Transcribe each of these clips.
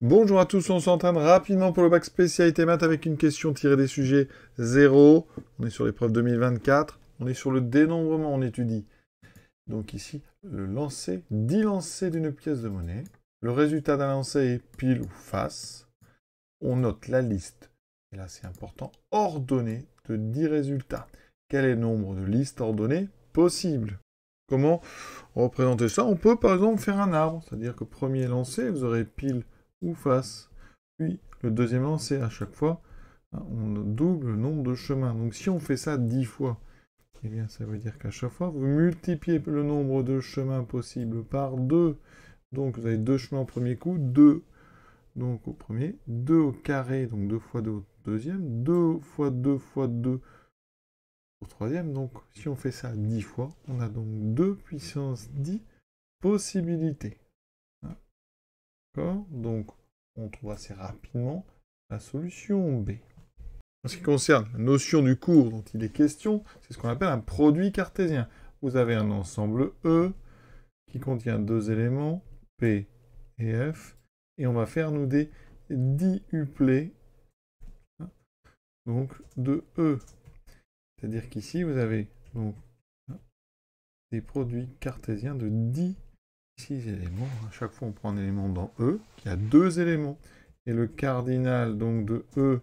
Bonjour à tous, on s'entraîne rapidement pour le bac spécialité maths avec une question tirée des sujets 0. On est sur l'épreuve 2024. On est sur le dénombrement, on étudie. Donc ici, le lancer, 10 lancers d'une pièce de monnaie. Le résultat d'un lancer est pile ou face. On note la liste, et là c'est important, ordonnée de 10 résultats. Quel est le nombre de listes ordonnées possibles? Comment représenter ça? On peut par exemple faire un arbre, c'est-à-dire que premier lancé, vous aurez pile ou face. Puis le deuxième lancé, à chaque fois, on double le nombre de chemins. Donc si on fait ça 10 fois, eh bien ça veut dire qu'à chaque fois, vous multipliez le nombre de chemins possibles par 2. Donc vous avez 2 chemins au premier coup, 2 donc au premier, 2 au carré, donc 2 fois 2 au deuxième, 2 fois 2 fois 2 au troisième. Donc si on fait ça 10 fois, on a donc 2 puissance 10 possibilités. D'accord? Donc on trouve assez rapidement la solution B. En ce qui concerne la notion du cours dont il est question, c'est ce qu'on appelle un produit cartésien. Vous avez un ensemble E qui contient deux éléments, P et F, et on va faire nous des diuplés donc de E. C'est-à-dire qu'ici vous avez donc des produits cartésiens de 10 éléments. À chaque fois on prend un élément dans E, qui a deux éléments. Et le cardinal donc de E,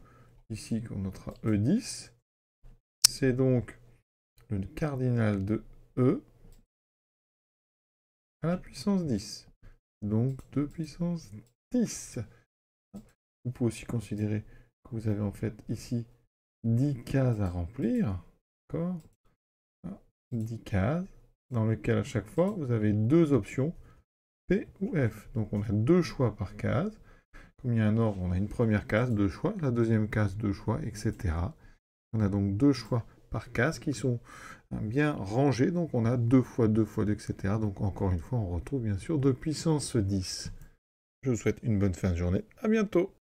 ici qu'on notera E10, c'est donc le cardinal de E à la puissance 10. Donc 2 puissance 10. Vous pouvez aussi considérer que vous avez en fait ici 10 cases à remplir. D'accord? 10 cases dans lesquelles à chaque fois vous avez deux options, P ou F. Donc on a deux choix par case. Comme il y a un ordre, on a une première case, deux choix, la deuxième case, deux choix, etc. On a donc deux choix par case qui sont bien rangés, donc on a 2 fois 2 fois 2, etc. Donc encore une fois, on retrouve bien sûr 2 puissance 10. Je vous souhaite une bonne fin de journée, à bientôt.